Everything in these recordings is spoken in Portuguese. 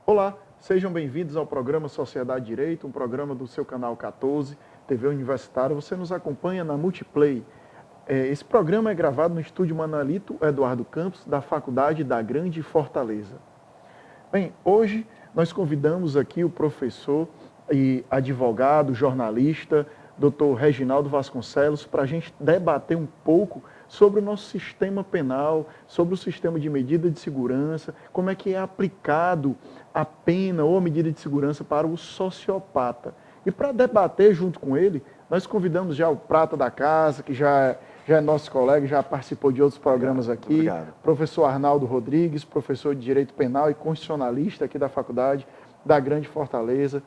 Olá, sejam bem-vindos ao programa Sociedade e Direito, um programa do seu canal 14, TV Universitária. Você nos acompanha na Multiplay. Esse programa é gravado no estúdio Manuelito Eduardo Campos, da Faculdade da Grande Fortaleza. Bem, hoje nós convidamos aqui o professor e advogado, jornalista, Dr. Reginaldo Vasconcelos, para a gente debater um pouco sobre o nosso sistema penal, sobre o sistema de medida de segurança, como é que é aplicado a pena ou a medida de segurança para o sociopata. E para debater junto com ele, nós convidamos já o prata da casa, que já é nosso colega, já participou de outros programas aqui, Obrigado. Professor Arnaldo Rodrigues, professor de Direito Penal e Constitucionalista aqui da Faculdade da Grande Fortaleza.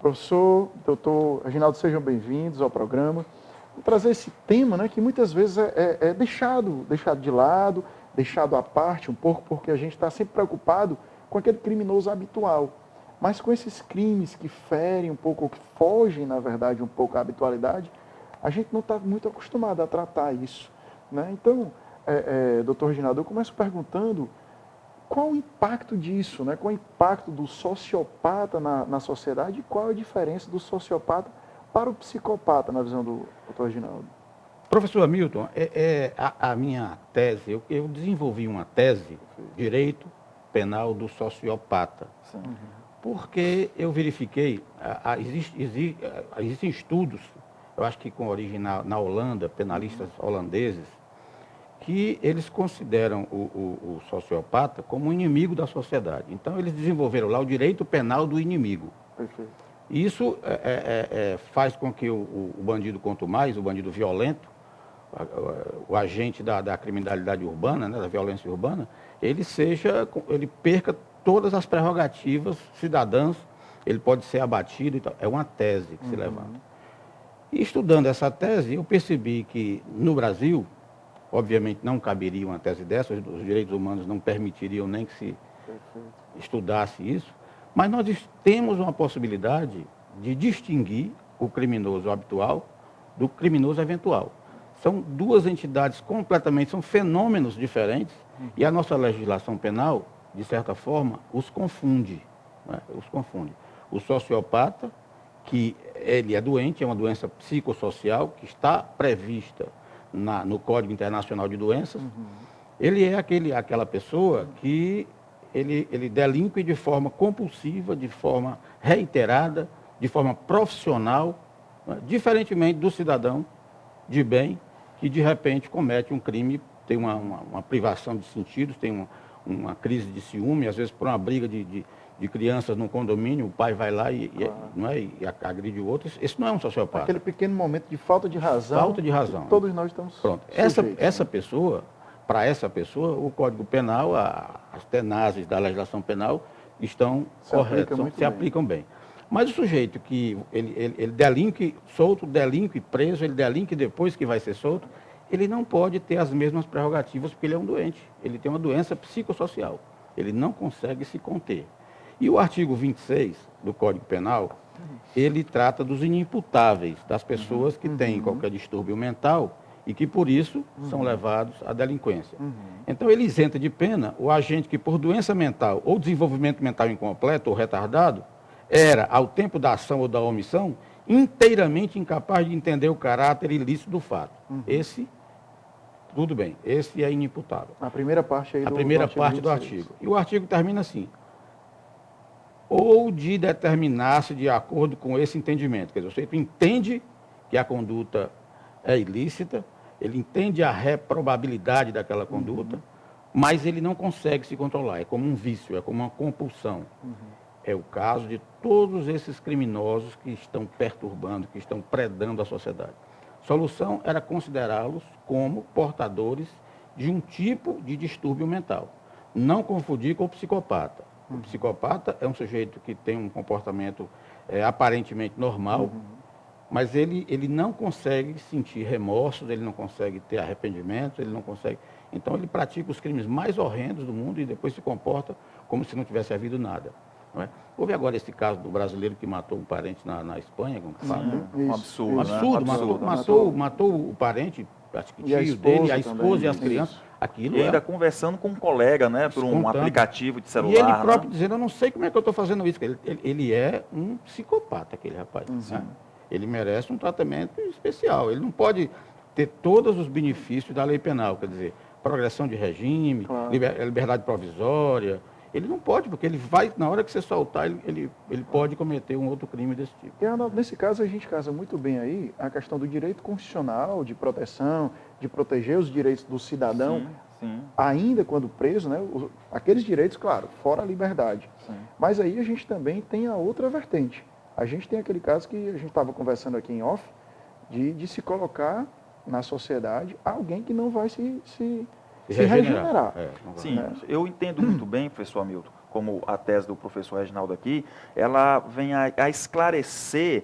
Professor, doutor Reginaldo, sejam bem-vindos ao programa. Vou trazer esse tema, né, que muitas vezes é deixado de lado, deixado à parte um pouco, porque a gente está sempre preocupado com aquele criminoso habitual. Mas com esses crimes que ferem um pouco, ou que fogem, na verdade, um pouco à habitualidade, a gente não está muito acostumado a tratar isso, né? Então, doutor Reginaldo, eu começo perguntando qual o impacto disso, né? Qual o impacto do sociopata na sociedade e qual a diferença do sociopata para o psicopata, na visão do doutor Reginaldo? Professor Hamilton, a minha tese, eu desenvolvi uma tese, Direito Penal do Sociopata, porque eu verifiquei, existem estudos, eu acho que com origem na Holanda, penalistas holandeses, que eles consideram o sociopata como um inimigo da sociedade. Então, eles desenvolveram lá o direito penal do inimigo. Perfeito. Isso faz com que o bandido contumaz, o bandido violento, o agente da criminalidade urbana, né, da violência urbana, ele perca todas as prerrogativas cidadãs, ele pode ser abatido e tal. É uma tese que se levanta. E estudando essa tese, eu percebi que no Brasil, obviamente não caberia uma tese dessa, os direitos humanos não permitiriam nem que se estudasse isso, mas nós temos uma possibilidade de distinguir o criminoso habitual do criminoso eventual. São duas entidades completamente, são fenômenos diferentes, e a nossa legislação penal, de certa forma, os confunde, né? Os confunde. O sociopata, que ele é doente, é uma doença psicossocial, que está prevista no Código Internacional de Doenças, ele é aquela pessoa que ele delinque de forma compulsiva, de forma reiterada, de forma profissional, né? Diferentemente do cidadão de bem, que de repente comete um crime, tem uma privação de sentidos, tem uma crise de ciúme, às vezes por uma briga de crianças num condomínio, o pai vai lá e agride o outro. Esse não é um sociopata. Aquele pequeno momento de falta de razão. Falta de razão. Todos nós estamos Pronto. Para essa pessoa, o Código Penal, as tenazes da legislação penal estão corretas, se aplicam bem. Mas o sujeito que ele delinque solto, delinque preso, ele delinque depois que vai ser solto, ele não pode ter as mesmas prerrogativas porque ele é um doente. Ele tem uma doença psicossocial. Ele não consegue se conter. E o artigo 26 do Código Penal, ele trata dos inimputáveis, das pessoas que têm qualquer distúrbio mental e que, por isso, são levados à delinquência. Então, ele isenta de pena o agente que, por doença mental ou desenvolvimento mental incompleto ou retardado, era, ao tempo da ação ou da omissão, inteiramente incapaz de entender o caráter ilícito do fato. Esse, tudo bem, esse é inimputável. A primeira parte aí A primeira parte do artigo. E o artigo termina assim: ou de determinar-se de acordo com esse entendimento. Quer dizer, o sujeito entende que a conduta é ilícita, ele entende a reprobabilidade daquela conduta, mas ele não consegue se controlar. É como um vício, é como uma compulsão. É o caso de todos esses criminosos que estão perturbando, que estão predando a sociedade. A solução era considerá-los como portadores de um tipo de distúrbio mental. Não confundir com o psicopata. O psicopata é um sujeito que tem um comportamento aparentemente normal, mas ele não consegue sentir remorsos, ele não consegue ter arrependimento, ele não consegue... Então ele pratica os crimes mais horrendos do mundo e depois se comporta como se não tivesse havido nada. Não é? Houve agora esse caso do brasileiro que matou um parente na Espanha, como fala, né? Um absurdo, Um absurdo, matou o parente, acho que tio dele, a esposa e as crianças. Aquilo e ainda conversando com um colega, né, por um aplicativo de celular. E ele próprio dizendo, eu não sei como é que eu estou fazendo isso. Ele é um psicopata, aquele rapaz. Né? Ele merece um tratamento especial. Ele não pode ter todos os benefícios da lei penal, quer dizer, progressão de regime, liberdade provisória. Ele não pode, porque ele vai, na hora que você soltar, ele pode cometer um outro crime desse tipo. E, Arnaldo, nesse caso, a gente casa muito bem aí a questão do direito constitucional, de proteção, de proteger os direitos do cidadão, ainda quando preso, né? Aqueles direitos, claro, fora a liberdade. Mas aí a gente também tem a outra vertente. A gente tem aquele caso que a gente estava conversando aqui em off, de se colocar na sociedade alguém que não vai se regenerar. Sim, eu entendo muito bem, professor Hamilton, como a tese do professor Reginaldo aqui, ela vem a esclarecer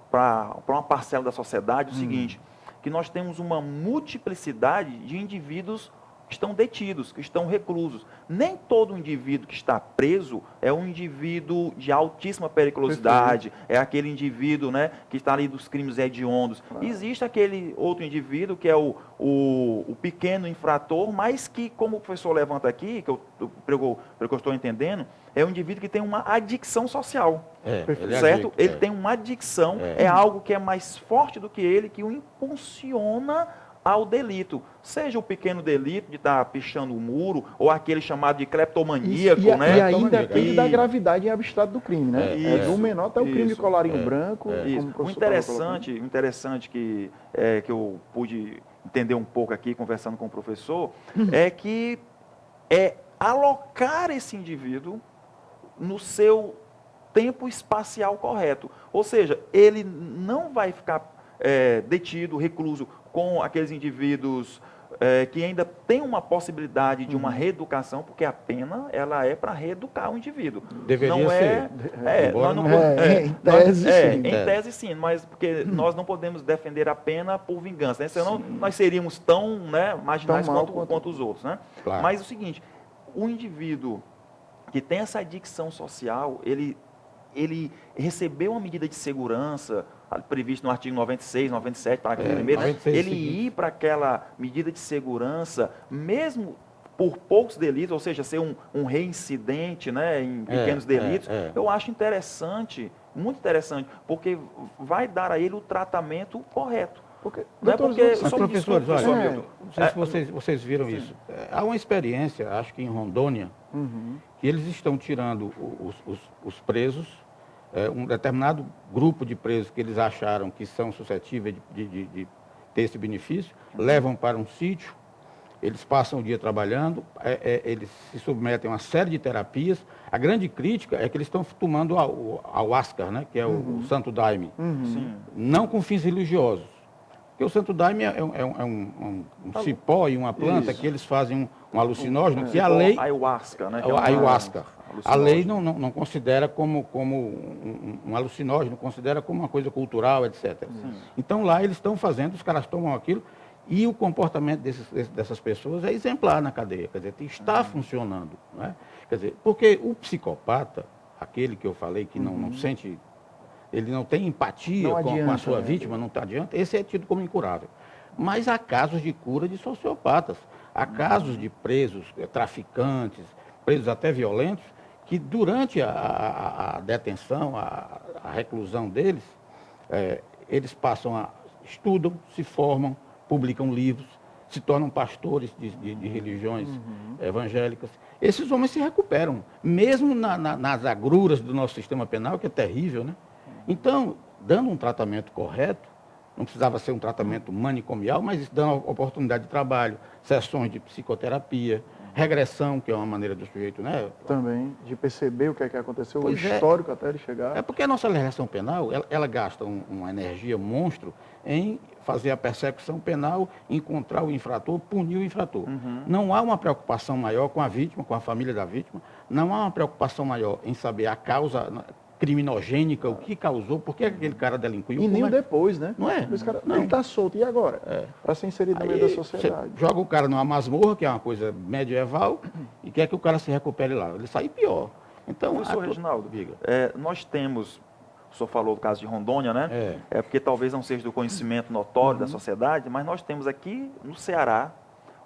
para uma parcela da sociedade o seguinte, que nós temos uma multiplicidade de indivíduos que estão detidos, que estão reclusos. Nem todo indivíduo que está preso é um indivíduo de altíssima periculosidade, é aquele indivíduo, né, que está ali dos crimes hediondos. Existe aquele outro indivíduo que é o pequeno infrator, mas que, como o professor levanta aqui, que eu estou entendendo, é um indivíduo que tem uma adicção social. Certo? Ele tem uma adicção, é algo que é mais forte do que ele, que o impulsiona ao delito, seja o pequeno delito de estar pichando o muro, ou aquele chamado de cleptomaníaco, né? E ainda depende da gravidade e abstrato do crime, né? Do menor até o crime de colarinho branco. O interessante que eu pude entender um pouco aqui, conversando com o professor, é que alocar esse indivíduo no seu tempo espacial correto. Ou seja, ele não vai ficar detido, recluso, com aqueles indivíduos que ainda têm uma possibilidade de uma reeducação, porque a pena ela é para reeducar o indivíduo. Deveria não ser. Em tese sim, mas porque nós não podemos defender a pena por vingança, né? Senão nós seríamos tão marginais quanto os outros. Né? Claro. Mas é o seguinte, o indivíduo que tem essa adicção social, ele recebeu uma medida de segurança previsto no artigo 96, 97, parágrafo 1º, ele ir para aquela medida de segurança, mesmo por poucos delitos, ou seja, ser um reincidente, né, em pequenos delitos, eu acho interessante, muito interessante, porque vai dar a ele o tratamento correto. Professores, olha, não sei se vocês viram isso. Há uma experiência, acho que em Rondônia, que eles estão tirando os presos, um determinado grupo de presos que eles acharam que são suscetíveis de ter esse benefício, levam para um sítio, eles passam o dia trabalhando, eles se submetem a uma série de terapias. A grande crítica é que eles estão tomando o ayahuasca, né, que é o Santo Daime, não com fins religiosos. Porque o Santo Daime é um cipó e uma planta que eles fazem um alucinógeno, que a lei... Ayahuasca, né? Ayahuasca. A lei não considera como um alucinógeno, considera como uma coisa cultural, etc. Então lá eles estão fazendo, os caras tomam aquilo, e o comportamento dessas pessoas é exemplar na cadeia, quer dizer, está funcionando. Não é? Quer dizer, porque o psicopata, aquele que eu falei que não sente... Ele não tem empatia com a sua vítima, não adianta, esse é tido como incurável. Mas há casos de cura de sociopatas, há casos de presos, traficantes, presos até violentos, que durante a detenção, a reclusão deles, eles estudam, se formam, publicam livros, se tornam pastores de religiões evangélicas. Esses homens se recuperam, mesmo nas agruras do nosso sistema penal, que é terrível, né? Então, dando um tratamento correto, não precisava ser um tratamento manicomial, mas dando oportunidade de trabalho, sessões de psicoterapia, regressão, que é uma maneira do sujeito, né? Também, de perceber o que aconteceu, o histórico até ele chegar. É porque a nossa legislação penal, ela gasta uma energia monstro em fazer a persecução penal, encontrar o infrator, punir o infrator. Não há uma preocupação maior com a vítima, com a família da vítima, não há uma preocupação maior em saber a causa criminogênica, o que causou, por que aquele cara delinquiu. E nem depois, né? Não é? Esse cara, Não. ele está solto, e agora? Para ser inserido no meio da Aí sociedade. você joga o cara numa masmorra, que é uma coisa medieval, e quer que o cara se recupere lá. Ele sai pior. Então, Professor Reginaldo, diga. nós temos, o senhor falou do caso de Rondônia, né? É. Porque talvez não seja do conhecimento notório da sociedade, mas nós temos aqui no Ceará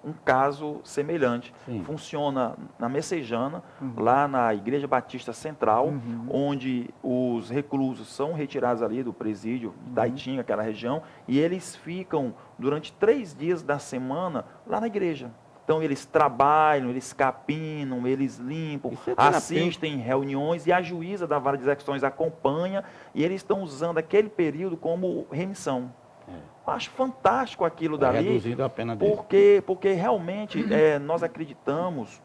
um caso semelhante. Sim. Funciona na Messejana, lá na Igreja Batista Central, onde os reclusos são retirados ali do presídio de Taitinga, aquela região, e eles ficam durante 3 dias da semana lá na igreja. Então, eles trabalham, eles capinam, eles limpam, assistem reuniões e a juíza da vara de execuções acompanha e eles estão usando aquele período como remissão. Acho fantástico aquilo dali, reduzindo a pena dele. porque realmente nós acreditamos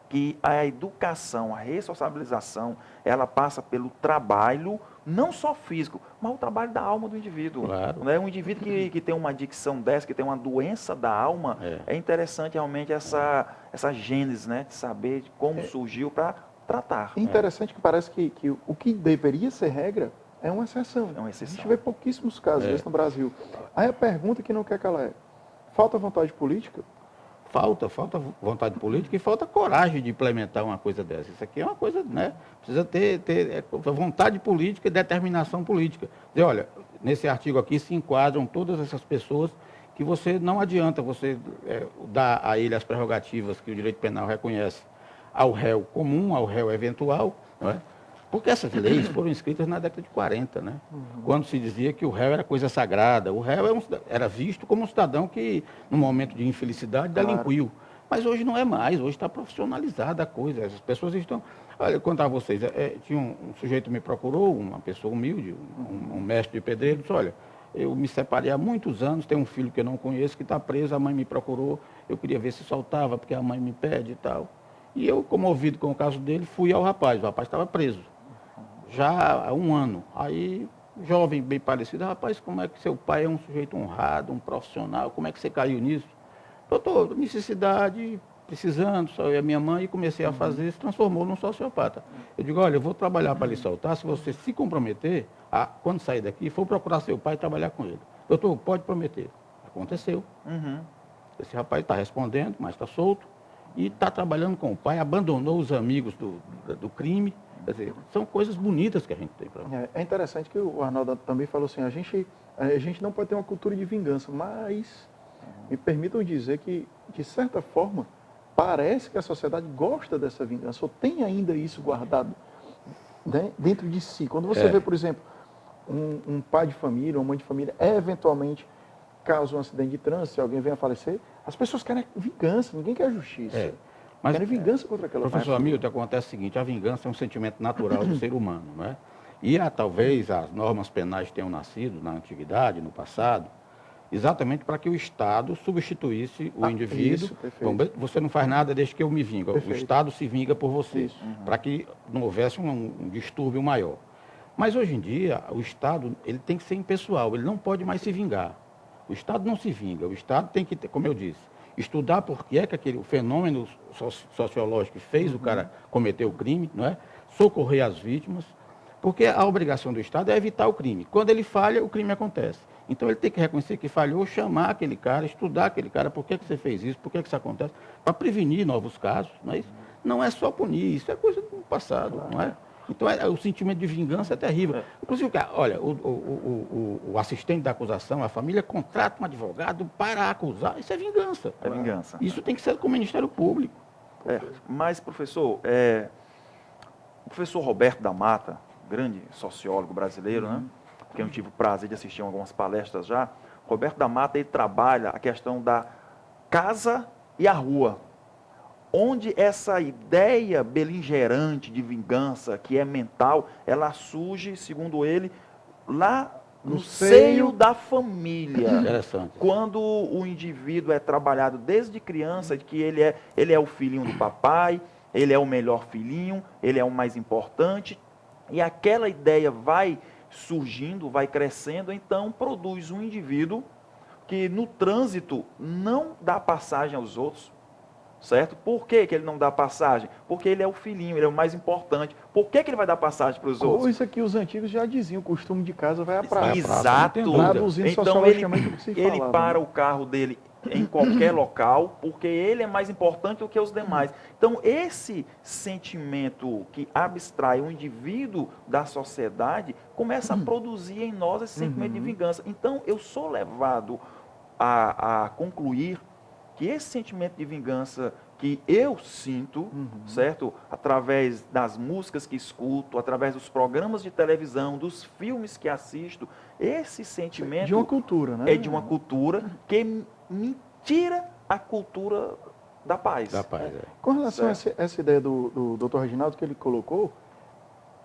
que a educação, a responsabilização, ela passa pelo trabalho, não só físico, mas o trabalho da alma do indivíduo. Claro. Né? Um indivíduo que tem uma adicção dessa, que tem uma doença da alma, é interessante realmente essa gênese, né? De saber de como surgiu para tratar. Interessante que parece que o que deveria ser regra é uma exceção. É uma exceção. A gente vê pouquíssimos casos desses no Brasil. Aí a pergunta que não quer calar é, falta vontade política? Falta vontade política e falta coragem de implementar uma coisa dessa. Isso aqui é uma coisa, né? Precisa ter vontade política e determinação política. Dizer, olha, nesse artigo aqui se enquadram todas essas pessoas que você não adianta você dar a ele as prerrogativas que o direito penal reconhece ao réu comum, ao réu eventual, não é? Porque essas leis foram escritas na década de 40, né? Quando se dizia que o réu era coisa sagrada. O réu era visto como um cidadão que, no momento de infelicidade, delinquiu. Mas hoje não é mais, hoje está profissionalizada a coisa. As pessoas estão... Olha, eu contar a vocês, tinha um sujeito me procurou, uma pessoa humilde, um mestre de pedreiro, disse, olha, eu me separei há muitos anos, tenho um filho que eu não conheço, que está preso, a mãe me procurou, eu queria ver se soltava, porque a mãe me pede e tal. E eu, comovido com o caso dele, fui ao rapaz, o rapaz estava preso. Já há 1 ano. Aí, jovem, bem parecido, rapaz, como é que seu pai é um sujeito honrado, um profissional, como é que você caiu nisso? Doutor, necessidade, precisando, só eu e a minha mãe, e comecei a fazer, se transformou num sociopata. Eu digo, olha, eu vou trabalhar para lhe soltar, se você se comprometer, quando sair daqui, for procurar seu pai e trabalhar com ele. Doutor, pode prometer. Aconteceu. Esse rapaz está respondendo, mas está solto, e está trabalhando com o pai, abandonou os amigos do crime. Quer dizer, são coisas bonitas que a gente tem para ver. É interessante que o Arnaldo também falou assim, a gente não pode ter uma cultura de vingança, mas me permitam dizer que, de certa forma, parece que a sociedade gosta dessa vingança, ou tem ainda isso guardado, né, dentro de si. Quando você vê, por exemplo, um pai de família, uma mãe de família, eventualmente causa um acidente de trânsito, se alguém vem a falecer, as pessoas querem vingança, ninguém quer justiça. Mas, querem vingança contra aquela professor Hamilton, acontece o seguinte, a vingança é um sentimento natural do ser humano, não é? E talvez as normas penais tenham nascido na antiguidade, no passado, exatamente para que o Estado substituísse o indivíduo. Isso, Bom, você não faz nada desde que eu me vingo. Perfeito. O Estado se vinga por você, para que não houvesse um distúrbio maior. Mas hoje em dia, o Estado ele tem que ser impessoal, ele não pode mais se vingar. O Estado não se vinga, o Estado tem que ter, como eu disse, estudar por que é que o fenômeno sociológico que fez o cara cometer o crime, não é? Socorrer as vítimas, porque a obrigação do Estado é evitar o crime. Quando ele falha, o crime acontece. Então ele tem que reconhecer que falhou, chamar aquele cara, estudar aquele cara, por que você fez isso, por que isso acontece, para prevenir novos casos. Não é isso? Não é só punir, isso é coisa do passado, não é? Então, o sentimento de vingança é terrível. Inclusive, olha, o assistente da acusação, a família, contrata um advogado para acusar. Isso é vingança. É vingança. Isso tem que ser com o Ministério Público. Mas, professor, o professor Roberto da Mata, grande sociólogo brasileiro, né? Que eu tive o prazer de assistir a algumas palestras já. Roberto da Mata, ele trabalha a questão da casa e a rua. Onde essa ideia beligerante de vingança, que é mental, ela surge, segundo ele, lá no seio da família. Interessante. Quando o indivíduo é trabalhado desde criança, de que ele é o filhinho do papai, ele é o melhor filhinho, ele é o mais importante, e aquela ideia vai surgindo, vai crescendo, então produz um indivíduo que no trânsito não dá passagem aos outros, certo? Por que que ele não dá passagem? Porque ele é o filhinho, ele é o mais importante. Por que que ele vai dar passagem para os outros? Coisa que os antigos já diziam, o costume de casa vai à praça. Exato. Traduzindo Então sociologicamente o que se ele falava, para né? o carro dele em qualquer local, porque ele é mais importante do que os demais. Então, esse sentimento que abstrai o indivíduo da sociedade começa a produzir em nós esse sentimento de vingança. Então, eu sou levado a concluir que esse sentimento de vingança que eu sinto, certo? Através das músicas que escuto, através dos programas de televisão, dos filmes que assisto, esse sentimento De uma cultura, né? é de uma cultura que me tira a cultura da paz. Da paz, é. Com relação a essa ideia do Dr. Reginaldo que ele colocou,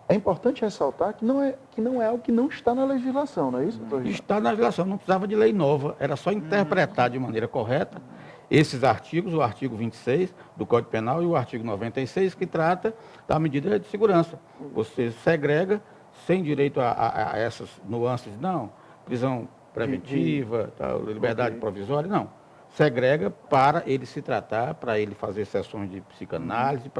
é importante ressaltar que não é algo que não está na legislação, não é isso, doutor Reginaldo? Está na legislação, não precisava de lei nova, era só interpretar de maneira correta esses artigos, o artigo 26 do Código Penal e o artigo 96, que trata da medida de segurança. Você segrega sem direito a essas nuances, não, prisão preventiva, tal, liberdade provisória, não. Segrega para ele se tratar, para ele fazer sessões de psicanálise,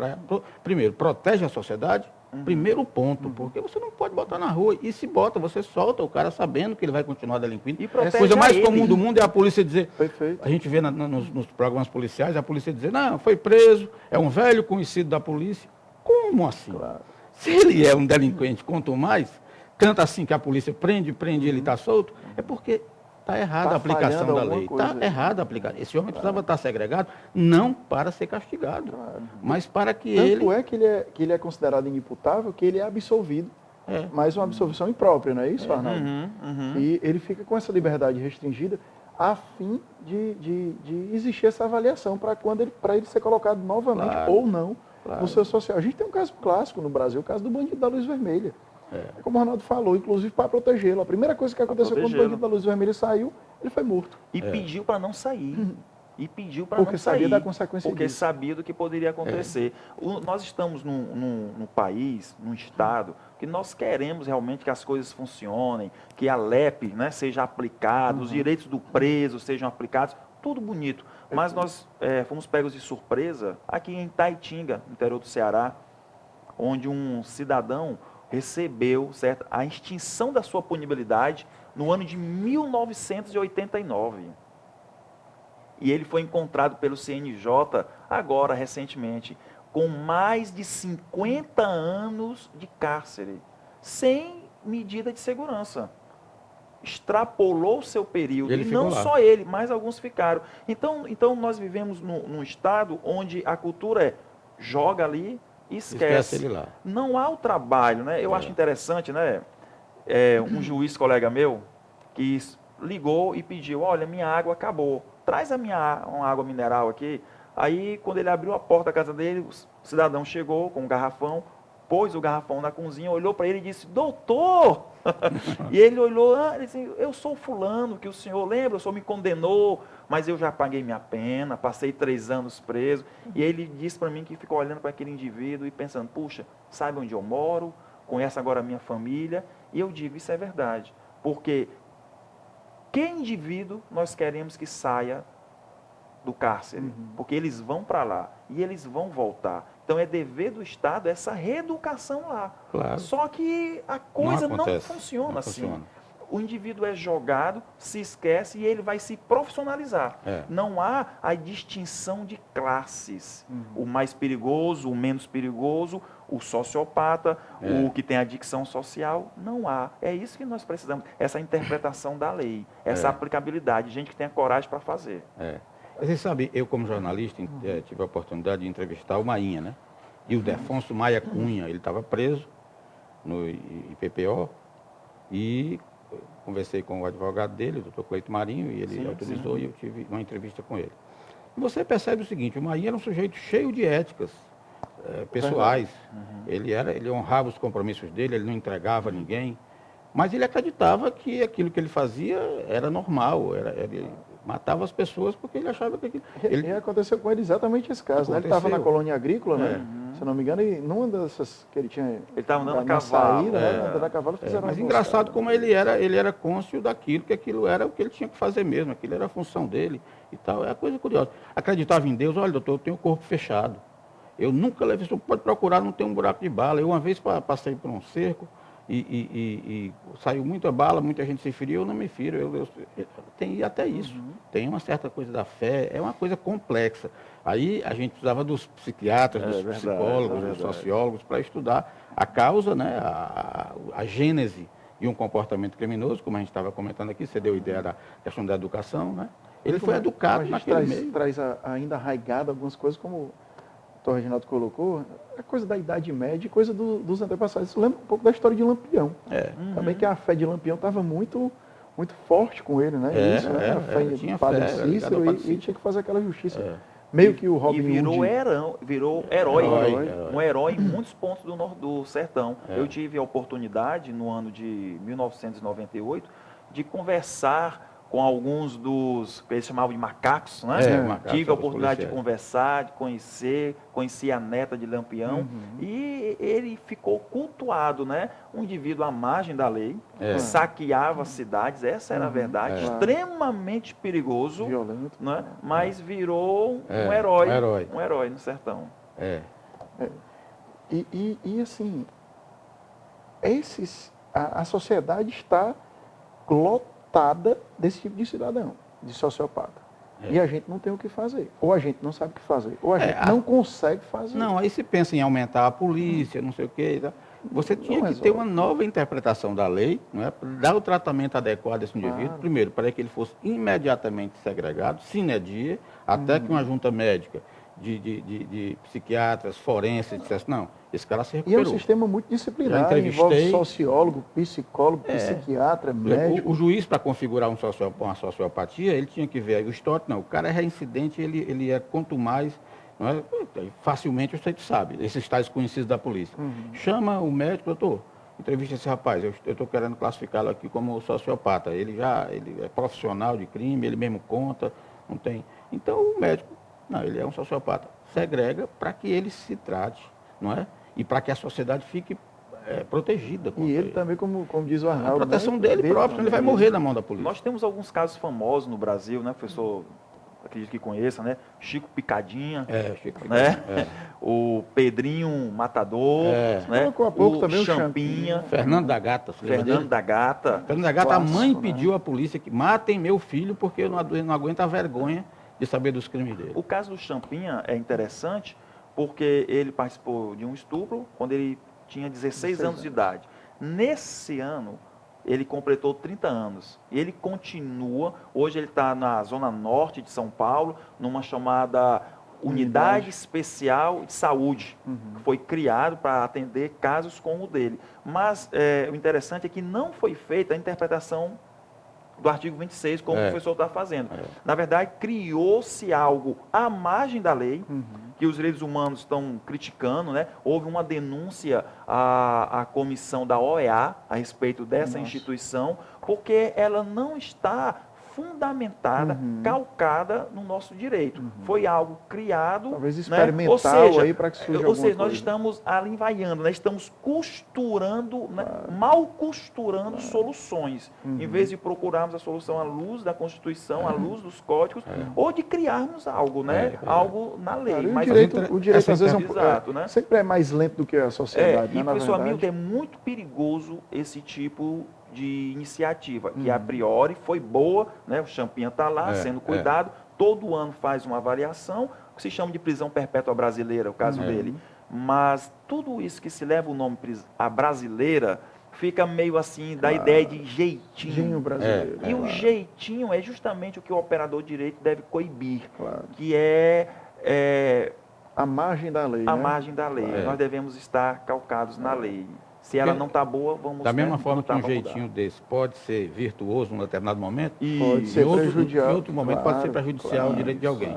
primeiro, protege a sociedade, primeiro ponto, porque você não pode botar na rua, e se bota, você solta o cara sabendo que ele vai continuar delinquindo. E A protege coisa mais a comum ele. do mundo é a polícia dizer, Perfeito. a gente vê nos programas policiais, a polícia dizer, não, foi preso, é um velho conhecido da polícia. Como assim? Claro. Se ele é um delinquente, quanto mais, tanto assim que a polícia prende, ele está solto, é porque está errada Tá a aplicação falhando da alguma lei. coisa Está aí. errada a aplicação. Esse homem precisava estar segregado, não para ser castigado, mas para que Tanto ele... é que ele é considerado inimputável, que ele é absolvido, É. mas uma absolvição imprópria, não é isso, Arnaldo? Uhum. E ele fica com essa liberdade restringida a fim de existir essa avaliação para ele ser colocado novamente Claro, ou não claro. no seu social. A gente tem um caso clássico no Brasil, o caso do bandido da luz vermelha. É como o Arnaldo falou, inclusive para protegê-lo. A primeira coisa que aconteceu quando o protegê-lo. bandido da luz vermelha saiu, ele foi morto. E pediu para não sair. E pediu para Porque não sair. sabia da consequência Porque disso. sabia do que poderia acontecer. Nós estamos num país, num estado, que nós queremos realmente que as coisas funcionem, que a LEP, né, seja aplicada, os direitos do preso sejam aplicados, tudo bonito. Mas nós fomos pegos de surpresa aqui em Taitinga, no interior do Ceará, onde um cidadão recebeu, certo, a extinção da sua punibilidade no ano de 1989. E ele foi encontrado pelo CNJ, agora, recentemente, com mais de 50 anos de cárcere, sem medida de segurança. Extrapolou o seu período, Ele e ficou não lá. só ele, mas alguns ficaram. Então nós vivemos num estado onde a cultura é joga ali e esquece. Esquece ele lá. Não há o trabalho, né? Eu acho interessante, né? Um juiz colega meu que ligou e pediu, olha, minha água acabou, traz uma água mineral aqui. Aí, quando ele abriu a porta da casa dele, o cidadão chegou com um garrafão, pôs o garrafão na cozinha, olhou para ele e disse, doutor! E ele olhou, ele disse, eu sou fulano, que o senhor lembra, o senhor me condenou, mas eu já paguei minha pena, passei 3 anos preso. E ele disse para mim que ficou olhando para aquele indivíduo e pensando, puxa, sabe onde eu moro, conhece agora a minha família. E eu digo, isso é verdade, porque que indivíduo nós queremos que saia do cárcere? Porque eles vão para lá e eles vão voltar. Então é dever do Estado essa reeducação lá. Claro. Só que a coisa não acontece, funciona não assim. funciona. O indivíduo é jogado, se esquece e ele vai se profissionalizar. É. Não há a distinção de classes. O mais perigoso, o menos perigoso, o sociopata, o que tem adicção social. Não há. É isso que nós precisamos. Essa interpretação da lei, essa aplicabilidade. Gente que tenha coragem para fazer. Você sabe, eu como jornalista tive a oportunidade de entrevistar o Mainha, né? E o Defonso Maia Cunha, ele estava preso no IPPO e conversei com o advogado dele, o doutor Cleito Marinho, e ele autorizou e eu tive uma entrevista com ele. E você percebe o seguinte, o Mainha era um sujeito cheio de éticas pessoais, ele honrava os compromissos dele, ele não entregava ninguém, mas ele acreditava que aquilo que ele fazia era normal, Matava as pessoas porque ele achava que aquilo... E aconteceu com ele exatamente esse caso, né? Ele estava na colônia agrícola, né? Se não me engano, e numa dessas que ele tinha... Ele estava andando a na cavalo. saída, né? Andando a cavalo, fizeram Mas uma engraçado emboscada. como ele era cônscio daquilo, que aquilo era o que ele tinha que fazer mesmo, aquilo era a função dele e tal. É a coisa curiosa. Acreditava em Deus, olha, doutor, eu tenho o corpo fechado. Eu nunca levei, você pode procurar, não tem um buraco de bala. Eu uma vez passei por um cerco e saiu muita bala, muita gente se feriu, eu não me firo. Tem até isso. Tem uma certa coisa da fé, é uma coisa complexa. Aí a gente precisava dos psiquiatras, dos psicólogos, dos sociólogos, para estudar a causa, né, a gênese de um comportamento criminoso, como a gente estava comentando aqui, você deu ideia da questão da educação, né? Ele foi educado naquele meio. Traz ainda arraigado algumas coisas, como o doutor Reginaldo colocou, é coisa da Idade Média e coisa dos antepassados. Isso lembra um pouco da história de Lampião. Também que a fé de Lampião estava muito forte com ele, né? A fé do Padre Cícero e tinha que fazer aquela justiça. Meio que o Robin Hood... virou herói. Um herói em muitos pontos do sertão. Eu tive a oportunidade, no ano de 1998, de conversar com alguns dos, que eles chamavam de macacos, né? Tive a oportunidade de conversar, de conheci a neta de Lampião, e ele ficou cultuado, né? Um indivíduo à margem da lei, saqueava cidades, essa era a verdade, extremamente perigoso, violento, né? Mas virou um herói no sertão. E assim, a sociedade está lotada desse tipo de cidadão, de sociopata. E a gente não tem o que fazer. Ou a gente não sabe o que fazer. Ou a gente não consegue fazer. Não, aí se pensa em aumentar a polícia, não sei o quê. Você tinha que ter uma nova interpretação da lei, não é? Para dar o tratamento adequado a esse indivíduo. Primeiro, para que ele fosse imediatamente segregado, sine die, até que uma junta médica de psiquiatras, forenses, dissesse, não, esse cara se recuperou. E é um sistema muito disciplinar, envolve sociólogo, psicólogo, psiquiatra, médico. O juiz, para configurar uma sociopatia, ele tinha que ver o histórico, não, o cara é reincidente, ele é quanto mais, não é, facilmente você sabe, esses tais conhecidos da polícia. Chama o médico, doutor, entrevista esse rapaz, eu estou querendo classificá-lo aqui como sociopata, ele é profissional de crime, ele mesmo conta, não tem. Então o médico, não, ele é um sociopata, segrega para que ele se trate, não é? E para que a sociedade fique protegida. E ele também, como diz o Arnaldo... A proteção dele próprio, ele vai morrer na mão da polícia. Nós temos alguns casos famosos no Brasil, né, professor? Acredito que conheça, né? Chico Picadinha, Chico Picadinha, né? O Pedrinho Matador, né? Colocou há pouco o também Champinha. Fernando da Gata. Fernando da Gata. Fernando da Gata, a mãe pediu à polícia que matem meu filho porque eu não aguento a vergonha de saber dos crimes dele. O caso do Champinha é interessante porque ele participou de um estupro quando ele tinha 16 anos de idade. Nesse ano, ele completou 30 anos. E ele continua, hoje ele está na zona norte de São Paulo, numa chamada Unidade Especial de Saúde, que foi criado para atender casos como o dele. Mas o interessante é que não foi feita a interpretação do artigo 26, como o professor está fazendo. Na verdade, criou-se algo à margem da lei, que os direitos humanos estão criticando, né? Houve uma denúncia à comissão da OEA a respeito dessa instituição, porque ela não está fundamentada, calcada no nosso direito. Foi algo criado, talvez experimental, aí para que surja ou seja, nós coisa. estamos alinhavando, nós estamos costurando, né, mal costurando soluções, em vez de procurarmos a solução à luz da Constituição, à luz dos códigos, ou de criarmos algo, né, algo na lei. Claro, mas o direito às vezes exato, né? sempre é mais lento do que a sociedade. E, né, professor verdade. Hamilton, é muito perigoso esse tipo de iniciativa, que a priori foi boa, né? O Champinha está lá sendo cuidado, todo ano faz uma avaliação, que se chama de prisão perpétua brasileira, o caso dele. Mas tudo isso que se leva o nome a brasileira, fica meio assim da ideia de jeitinho. Brasileiro. E o jeitinho é justamente o que o operador de direito deve coibir, que é a margem da lei. A margem da lei. Nós devemos estar calcados na lei. Se ela não está boa, vamos... Da mesma forma que um jeitinho desse pode ser virtuoso num determinado momento, pode ser prejudicial. Em outro momento pode ser prejudicial ao direito de alguém.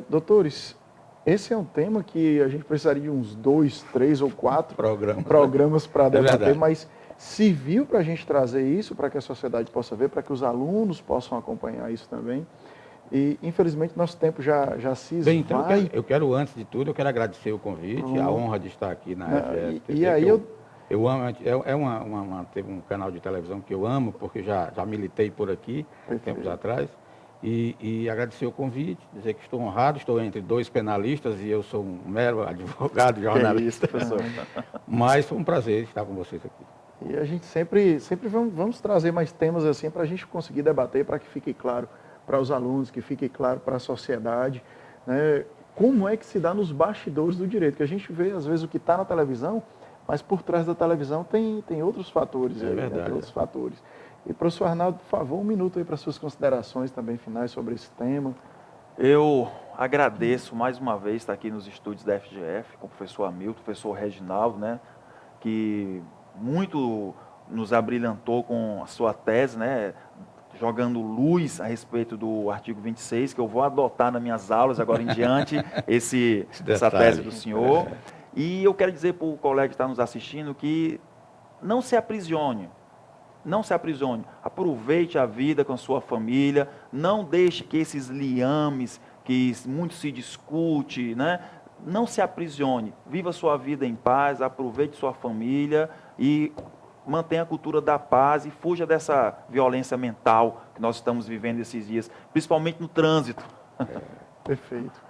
Doutores, esse é um tema que a gente precisaria de uns 2, 3 ou 4 programas para debater, mas serviu para a gente trazer isso, para que a sociedade possa ver, para que os alunos possam acompanhar isso também. E, infelizmente, nosso tempo já se esvai. Bem, então eu quero, antes de tudo, eu quero agradecer o convite, a honra de estar aqui na FGF TV. E aí eu amo, teve um canal de televisão que eu amo, porque já militei por aqui, tempos atrás. E agradecer o convite, dizer que estou honrado, estou entre dois penalistas e eu sou um mero advogado, jornalista. Que isso, professor. Mas foi um prazer estar com vocês aqui. E a gente sempre vamos trazer mais temas assim para a gente conseguir debater, para que fique claro para os alunos, que fique claro para a sociedade, né, como é que se dá nos bastidores do direito, que a gente vê às vezes o que está na televisão, mas por trás da televisão tem outros fatores. Verdade. Né, tem outros fatores. E, professor Arnaldo, por favor, um minuto aí para suas considerações também finais sobre esse tema. Eu agradeço mais uma vez estar aqui nos estúdios da FGF, com o professor Hamilton, professor Reginaldo, né, que muito nos abrilhantou com a sua tese, né, jogando luz a respeito do artigo 26, que eu vou adotar nas minhas aulas agora em diante, essa tese do senhor. E eu quero dizer para o colega que está nos assistindo que não se aprisione. Não se aprisione, aproveite a vida com a sua família, não deixe que esses liames que muito se discute, né? Não se aprisione, viva sua vida em paz, aproveite sua família e mantenha a cultura da paz e fuja dessa violência mental que nós estamos vivendo esses dias, principalmente no trânsito. Perfeito.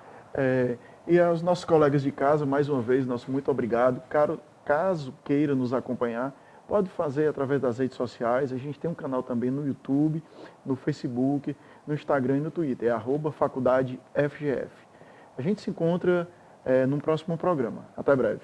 E aos nossos colegas de casa, mais uma vez, nosso muito obrigado. Caso queira nos acompanhar, pode fazer através das redes sociais. A gente tem um canal também no YouTube, no Facebook, no Instagram e no Twitter. É @faculdadefgf. A gente se encontra num próximo programa. Até breve.